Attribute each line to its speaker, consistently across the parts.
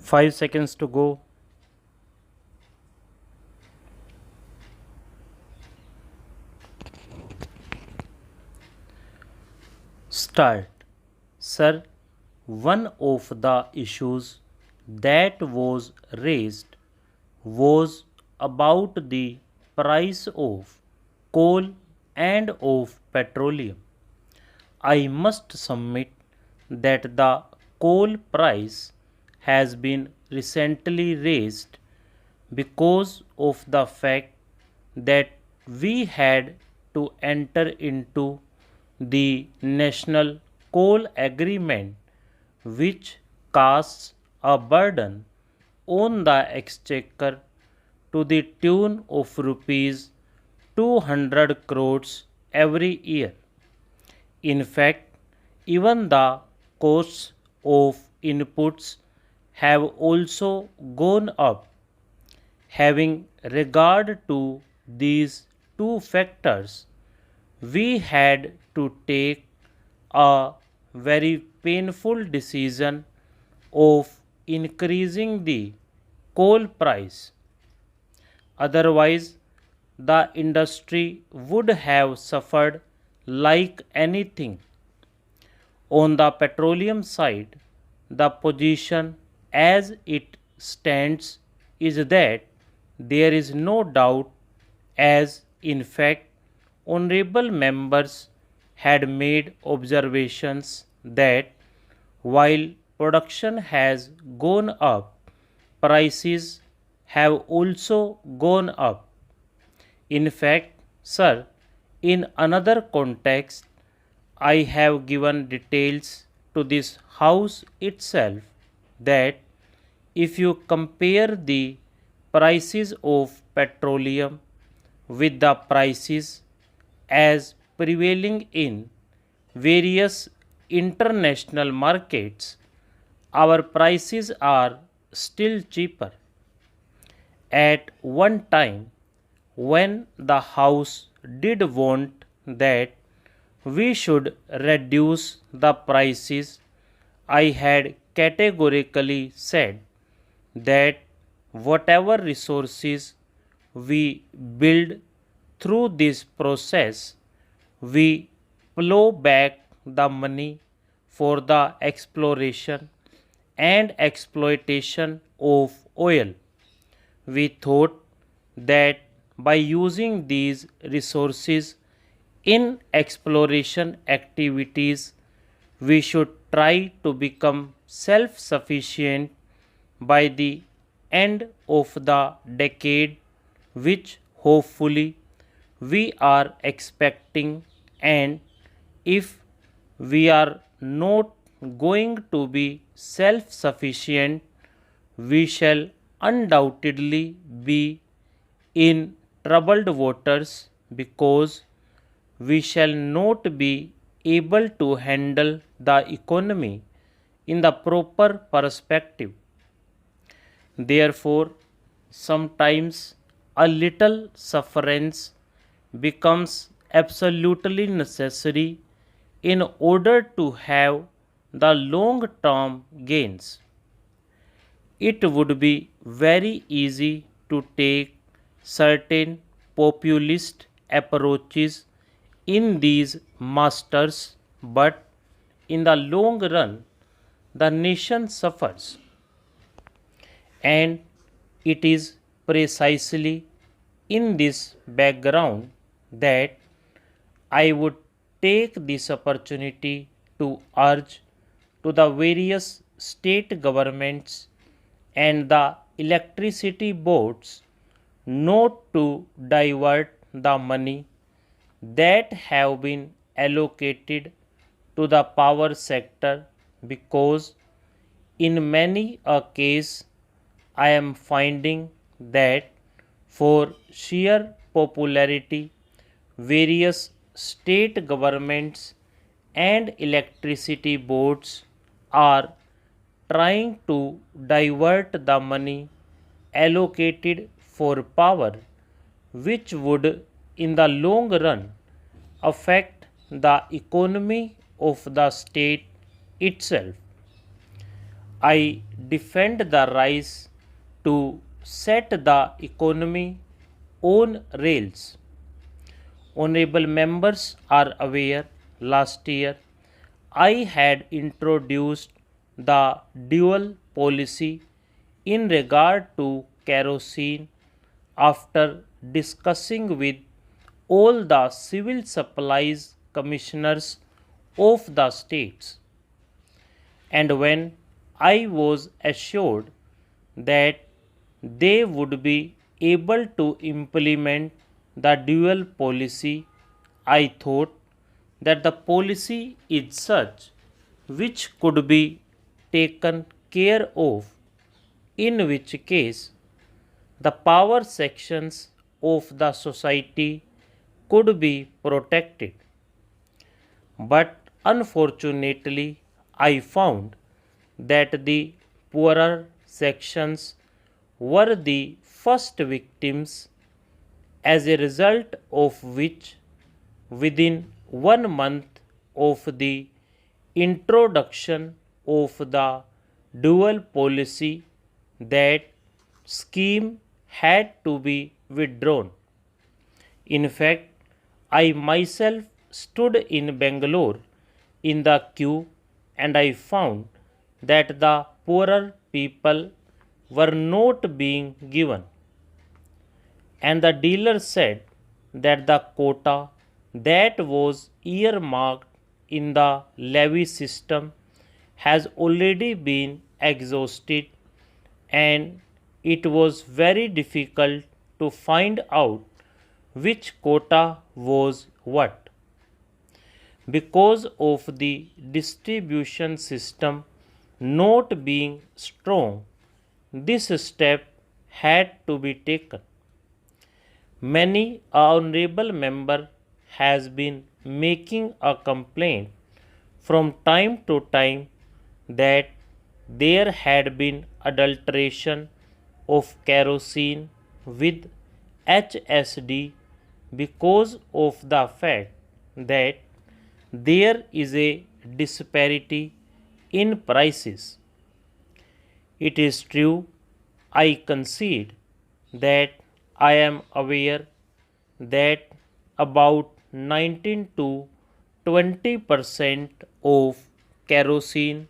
Speaker 1: 5 seconds to go. Start. Sir, one of the issues that was raised was about the price of coal and of petroleum. I must submit that the coal price has been recently raised because of the fact that we had to enter into the National Coal Agreement, which casts a burden on the exchequer to the tune of rupees 200 crores every year. In fact, even the costs of inputs have also gone up. Having regard to these two factors, we had to take a very painful decision of increasing the coal price. Otherwise, the industry would have suffered like anything. On the petroleum side, the position as it stands is that there is no doubt, as in fact honorable members had made observations, that while production has gone up, prices have also gone up. In fact, sir, in another context, I have given details to this house itself that if you compare the prices of petroleum with the prices as prevailing in various international markets, our prices are still cheaper. At one time, when the House did want that we should reduce the prices, I had categorically said that whatever resources we build through this process, we plow back the money for the exploration and exploitation of oil. We thought that by using these resources in exploration activities, we should try to become self sufficient by the end of the decade, which hopefully we are expecting. And if we are not going to be self sufficient, we shall undoubtedly be in troubled waters, because we shall not be able to handle the economy in the proper perspective. Therefore, sometimes a little sufferance becomes absolutely necessary in order to have the long term gains. It would be very easy to take certain populist approaches in these masters, but in the long run, the nation suffers. And it is precisely in this background that I would take this opportunity to urge to the various state governments and the electricity boards not to divert the money that have been allocated to the power sector, because in many a case I am finding that for sheer popularity, various state governments and electricity boards are trying to divert the money allocated for power, which would in the long run affect the economy of the state itself. I defend the rise to set the economy on rails. Honorable members are aware last year I had introduced the dual policy in regard to kerosene after discussing with all the civil supplies commissioners of the states. And when I was assured that they would be able to implement the dual policy, I thought that the policy is such which could be taken care of, in which case the power sections of the society could be protected. But unfortunately, I found that the poorer sections were the first victims, as a result of which, within 1 month of the introduction of the dual policy, that scheme had to be withdrawn. In fact, I myself stood in Bangalore in the queue and I found that the poorer people were not being given. And the dealer said that the quota that was earmarked in the levy system has already been exhausted, and it was very difficult to find out which quota was what. Because of the distribution system not being strong, this step had to be taken. Many honorable member has been making a complaint from time to time that there had been adulteration of kerosene with HSD because of the fact that there is a disparity in prices. It is true, I concede that I am aware that about 19 to 20% of kerosene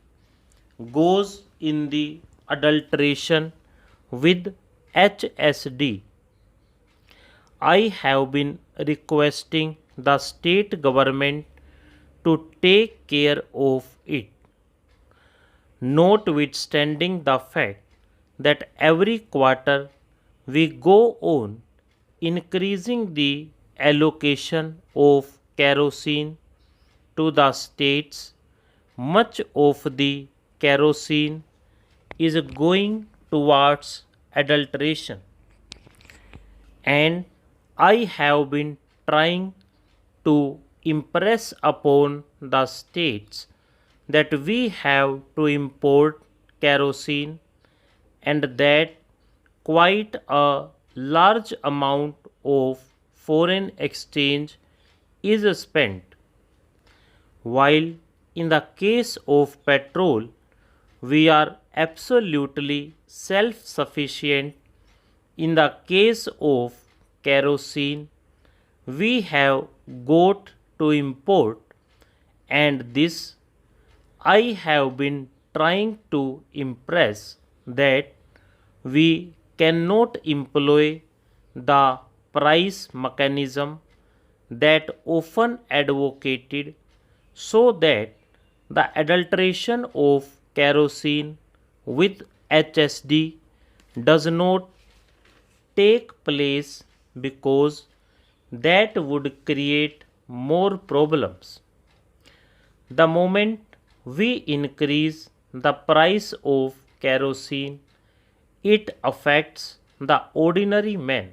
Speaker 1: goes in the adulteration with HSD. I have been requesting the state government to take care of it, notwithstanding the fact that every quarter we go on increasing the allocation of kerosene to the states. Much of the kerosene is going towards adulteration, and I have been trying to impress upon the states that we have to import kerosene and that quite a large amount of foreign exchange is spent. While in the case of petrol, we are absolutely self sufficient, in the case of kerosene, we have got to import, and this I have been trying to impress that we cannot employ the price mechanism that often advocated, so that the adulteration of kerosene with HSD does not take place, because that would create more problems. The moment we increase the price of kerosene, it affects the ordinary man.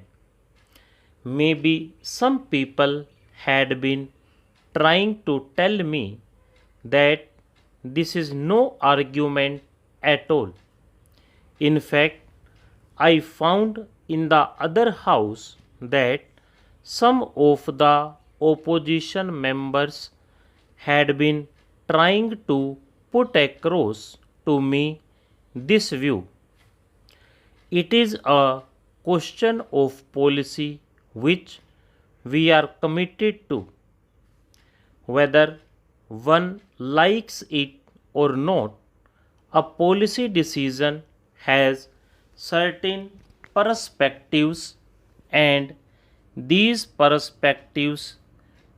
Speaker 1: Maybe some people had been trying to tell me that this is no argument at all. In fact, I found in the other house that some of the opposition members had been trying to put across to me this view. It is a question of policy which we are committed to, whether one likes it or not. A policy decision has certain perspectives, and these perspectives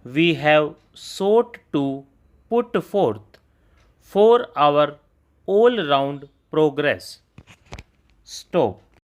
Speaker 1: we have sought to put forth for our all round progress. Stop.